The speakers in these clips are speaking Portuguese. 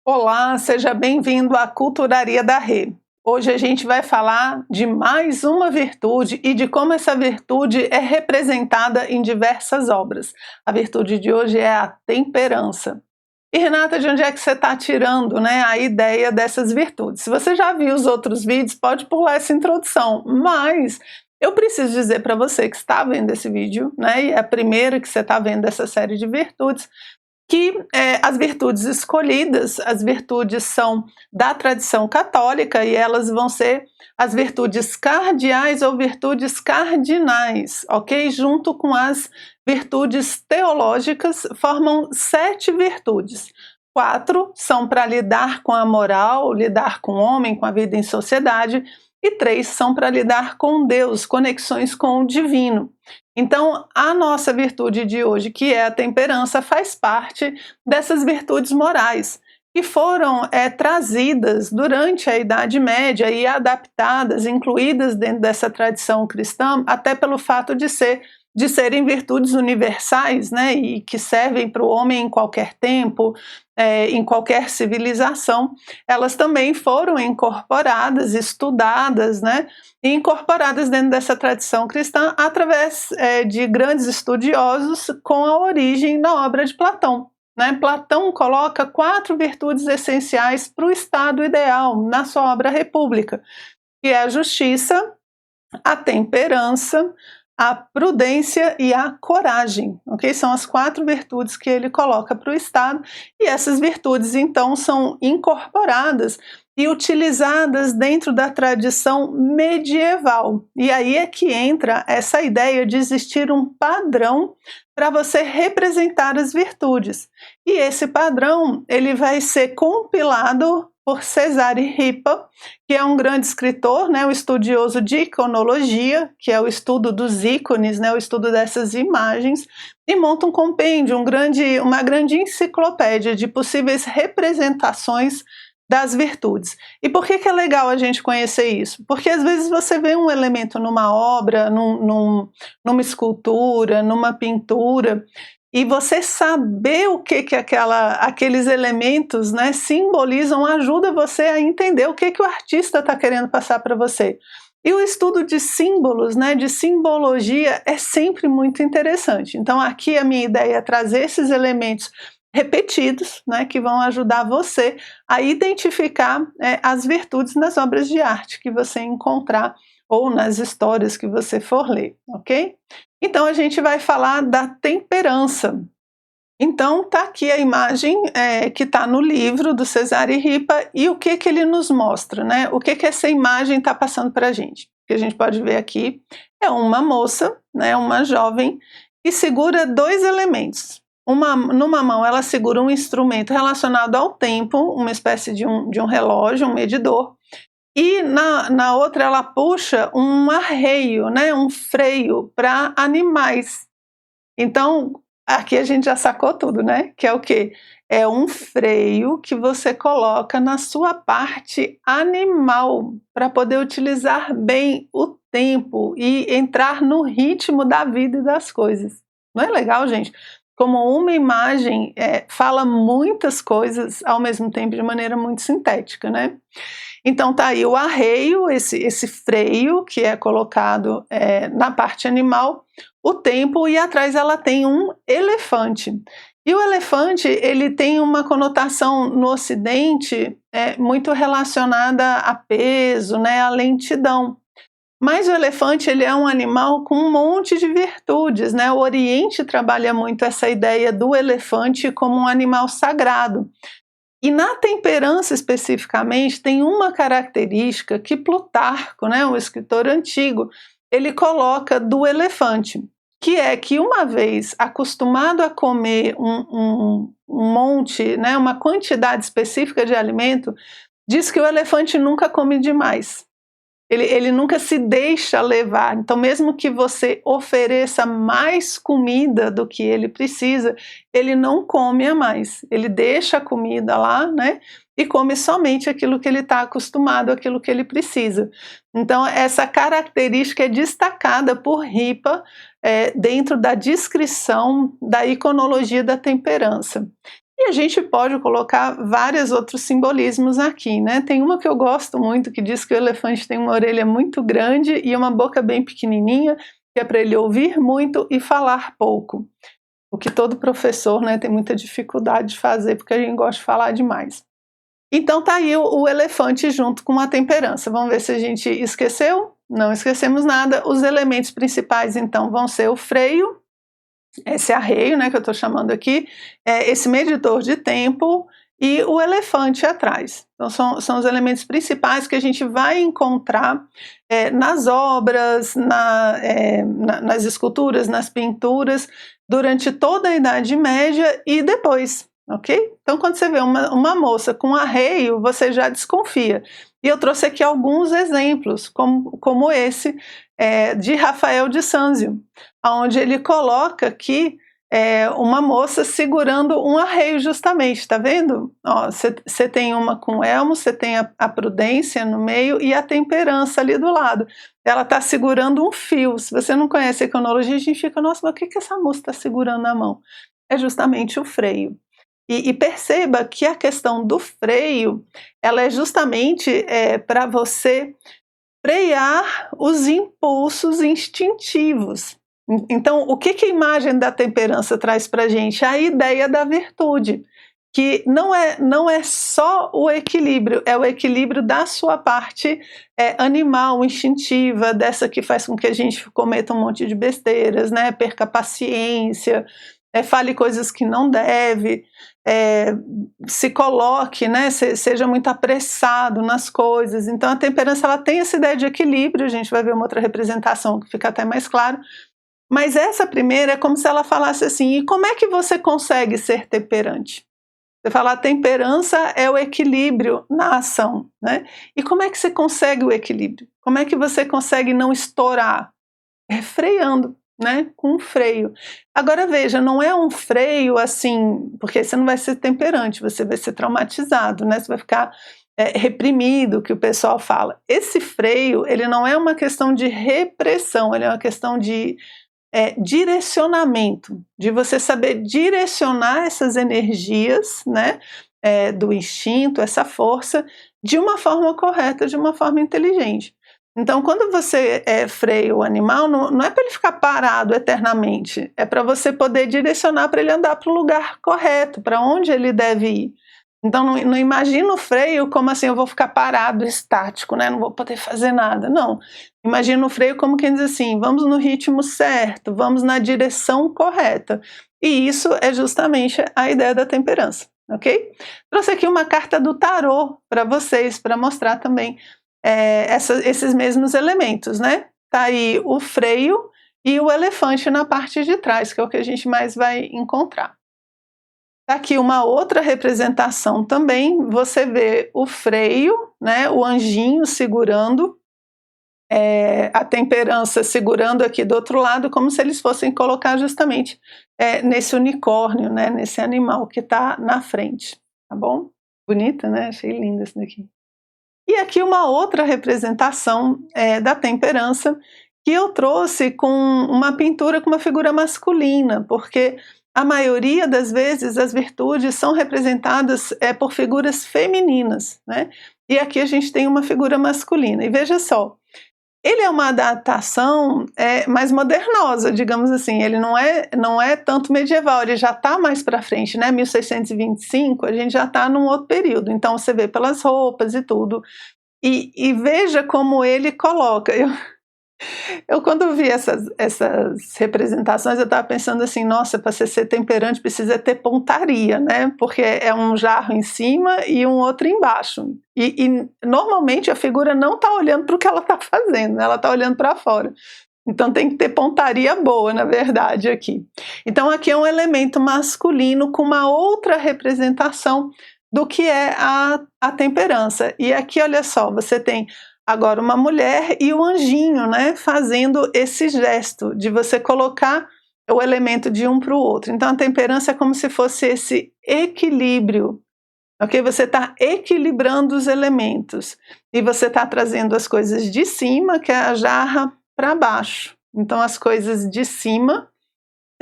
Olá, seja bem-vindo à Culturaria da Rê. Hoje a gente vai falar de mais uma virtude e de como essa virtude é representada em diversas obras. A virtude de hoje é a temperança. E Renata, de onde é que você está tirando, a ideia dessas virtudes? Se você já viu os outros vídeos, pode pular essa introdução, mas eu preciso dizer para você que está vendo esse vídeo, e é a primeira que você está vendo essa série de virtudes, que as virtudes escolhidas, as virtudes são da tradição católica e elas vão ser as virtudes cardeais ou virtudes cardinais, ok? Junto com as virtudes teológicas, formam 7 virtudes. 4 são para lidar com a moral, lidar com o homem, com a vida em sociedade, e 3 são para lidar com Deus, conexões com o divino. Então, a nossa virtude de hoje, que é a temperança, faz parte dessas virtudes morais, que foram trazidas durante a Idade Média e adaptadas, incluídas dentro dessa tradição cristã, até pelo fato de serem virtudes universais, e que servem para o homem em qualquer tempo, em qualquer civilização. Elas também foram incorporadas, estudadas, e incorporadas dentro dessa tradição cristã através de grandes estudiosos com a origem na obra de Platão. Platão coloca 4 virtudes essenciais para o estado ideal na sua obra República, que é a justiça, a temperança, a prudência e a coragem, ok? São as 4 virtudes que ele coloca para o Estado, e essas virtudes então são incorporadas e utilizadas dentro da tradição medieval. E aí é que entra essa ideia de existir um padrão para você representar as virtudes. E esse padrão, ele vai ser compilado por Cesare Ripa, que é um grande escritor, um estudioso de iconologia, que é o estudo dos ícones, o estudo dessas imagens, e monta um compêndio, uma grande enciclopédia de possíveis representações das virtudes. E por que é legal a gente conhecer isso? Porque às vezes você vê um elemento numa obra, numa escultura, numa pintura, e você saber o que aqueles elementos simbolizam ajuda você a entender o que o artista está querendo passar para você. E o estudo de símbolos, de simbologia, é sempre muito interessante. Então aqui a minha ideia é trazer esses elementos repetidos, que vão ajudar você a identificar as virtudes nas obras de arte que você encontrar ou nas histórias que você for ler, ok? Então a gente vai falar da temperança. Então tá aqui a imagem que está no livro do Cesare Ripa, e o que ele nos mostra, o que essa imagem está passando para a gente. O que a gente pode ver aqui é uma moça, uma jovem, que segura 2 elementos. Numa mão ela segura um instrumento relacionado ao tempo, uma espécie de um relógio, um medidor, e na outra ela puxa um arreio, um freio para animais. Então aqui a gente já sacou tudo, que é o quê? É um freio que você coloca na sua parte animal para poder utilizar bem o tempo e entrar no ritmo da vida e das coisas. Não é legal, gente? Como uma imagem fala muitas coisas ao mesmo tempo de maneira muito sintética, Então tá aí o arreio, esse freio que é colocado na parte animal, o tempo, e atrás ela tem um elefante. E o elefante, ele tem uma conotação no Ocidente muito relacionada a peso, a lentidão. Mas o elefante, ele é um animal com um monte de virtudes, O Oriente trabalha muito essa ideia do elefante como um animal sagrado. E na temperança especificamente tem uma característica que Plutarco, um escritor antigo, ele coloca do elefante, que é que uma vez acostumado a comer um monte, uma quantidade específica de alimento, diz que o elefante nunca come demais. Ele nunca se deixa levar. Então, mesmo que você ofereça mais comida do que ele precisa, ele não come a mais. Ele deixa a comida lá, e come somente aquilo que ele está acostumado, aquilo que ele precisa. Então, essa característica é destacada por Ripa dentro da descrição da iconologia da temperança. E a gente pode colocar vários outros simbolismos aqui, né? Tem uma que eu gosto muito, que diz que o elefante tem uma orelha muito grande e uma boca bem pequenininha, que é para ele ouvir muito e falar pouco. O que todo professor, né, tem muita dificuldade de fazer, porque a gente gosta de falar demais. Então tá aí o elefante junto com a temperança. Vamos ver se a gente esqueceu? Não esquecemos nada. Os elementos principais, então, vão ser o freio, esse arreio, né, que eu estou chamando aqui, esse medidor de tempo e o elefante atrás. Então são os elementos principais que a gente vai encontrar nas obras, nas esculturas, nas pinturas, durante toda a Idade Média e depois, ok? Então quando você vê uma moça com arreio, você já desconfia. E eu trouxe aqui alguns exemplos, como esse, de Rafael de Sanzio, onde ele coloca aqui uma moça segurando um arreio justamente, tá vendo? Você tem uma com elmo, você tem a prudência no meio e a temperança ali do lado. Ela está segurando um fio. Se você não conhece a iconologia, a gente fica, nossa, mas o que essa moça está segurando na mão? É justamente o freio. E perceba que a questão do freio, ela é justamente para você frear os impulsos instintivos. Então, o que a imagem da temperança traz para a gente? A ideia da virtude, que não é só o equilíbrio, é o equilíbrio da sua parte animal, instintiva, dessa que faz com que a gente cometa um monte de besteiras, né? Perca a paciência, fale coisas que não deve, se coloque, né, seja muito apressado nas coisas. Então a temperança, ela tem essa ideia de equilíbrio. A gente vai ver uma outra representação que fica até mais claro, mas essa primeira é como se ela falasse assim: e como é que você consegue ser temperante? Você fala, a temperança é o equilíbrio na ação, né? E como é que você consegue o equilíbrio? Como é que você consegue não estourar? Freando, né, com um freio. Agora veja, não é um freio assim, porque você não vai ser temperante, você vai ser traumatizado, né, você vai ficar reprimido, que o pessoal fala. Esse freio, ele não é uma questão de repressão, ele é uma questão de direcionamento, de você saber direcionar essas energias, né, do instinto, essa força, de uma forma correta, de uma forma inteligente. Então, quando você freia o animal, não é para ele ficar parado eternamente, é para você poder direcionar para ele andar para o lugar correto, para onde ele deve ir. Então, não imagina o freio como assim, eu vou ficar parado, estático, né? Não vou poder fazer nada. Não. Imagina o freio como quem diz assim, vamos no ritmo certo, vamos na direção correta. E isso é justamente a ideia da temperança, ok? Trouxe aqui uma carta do tarô para vocês, para mostrar também esses mesmos elementos, né? Tá aí o freio e o elefante na parte de trás, que é o que a gente mais vai encontrar. Tá aqui uma outra representação também, você vê o freio, né? O anjinho segurando, a temperança segurando aqui do outro lado, como se eles fossem colocar justamente nesse unicórnio, né? Nesse animal que está na frente, tá bom? Bonita, né? Achei linda esse daqui. E aqui uma outra representação da temperança, que eu trouxe com uma pintura com uma figura masculina, porque a maioria das vezes as virtudes são representadas por figuras femininas, né? E aqui a gente tem uma figura masculina. E veja só, ele é uma adaptação mais modernosa, digamos assim. Ele não é tanto medieval, ele já está mais para frente, né? 1625, a gente já está num outro período. Então você vê pelas roupas e tudo. E veja como ele coloca. Eu quando vi essas representações, eu estava pensando assim, nossa, para você ser temperante precisa ter pontaria, né? Porque é um jarro em cima e um outro embaixo. E normalmente a figura não está olhando para o que ela está fazendo, né? Ela está olhando para fora. Então tem que ter pontaria boa, na verdade, aqui. Então aqui é um elemento masculino com uma outra representação do que é a temperança. E aqui, olha só, você tem agora uma mulher e o anjinho, né, fazendo esse gesto de você colocar o elemento de um para o outro. Então a temperança é como se fosse esse equilíbrio, ok? Você está equilibrando os elementos e você está trazendo as coisas de cima, que é a jarra, para baixo. Então as coisas de cima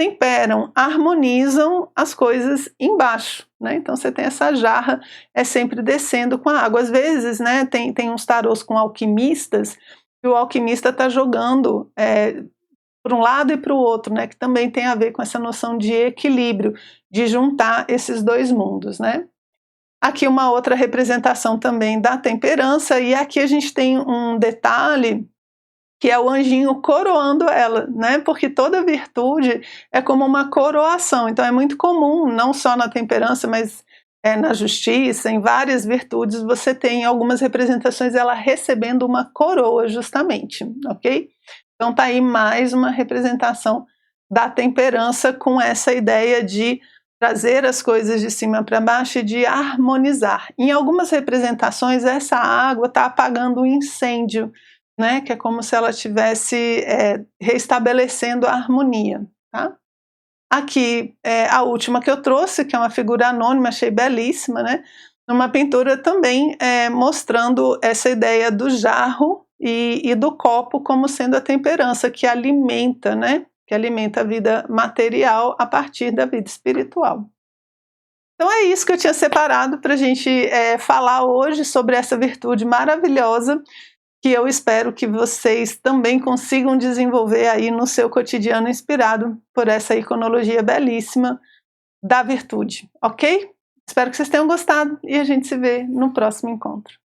temperam, harmonizam as coisas embaixo, né? Então você tem essa jarra, é sempre descendo com a água. Às vezes, né, tem uns tarôs com alquimistas, e o alquimista está jogando para um lado e para o outro, né? Que também tem a ver com essa noção de equilíbrio, de juntar esses dois mundos, né? Aqui uma outra representação também da temperança, e aqui a gente tem um detalhe que é o anjinho coroando ela, né? Porque toda virtude é como uma coroação. Então é muito comum, não só na temperança, mas na justiça, em várias virtudes, você tem algumas representações ela recebendo uma coroa, justamente, ok? Então tá aí mais uma representação da temperança com essa ideia de trazer as coisas de cima para baixo e de harmonizar. Em algumas representações, essa água está apagando um incêndio, né, que é como se ela estivesse restabelecendo a harmonia. Tá? Aqui, a última que eu trouxe, que é uma figura anônima, achei belíssima, né, uma pintura também mostrando essa ideia do jarro e do copo como sendo a temperança, que alimenta, né, que alimenta a vida material a partir da vida espiritual. Então é isso que eu tinha separado para a gente falar hoje sobre essa virtude maravilhosa, que eu espero que vocês também consigam desenvolver aí no seu cotidiano, inspirado por essa iconologia belíssima da virtude, ok? Espero que vocês tenham gostado e a gente se vê no próximo encontro.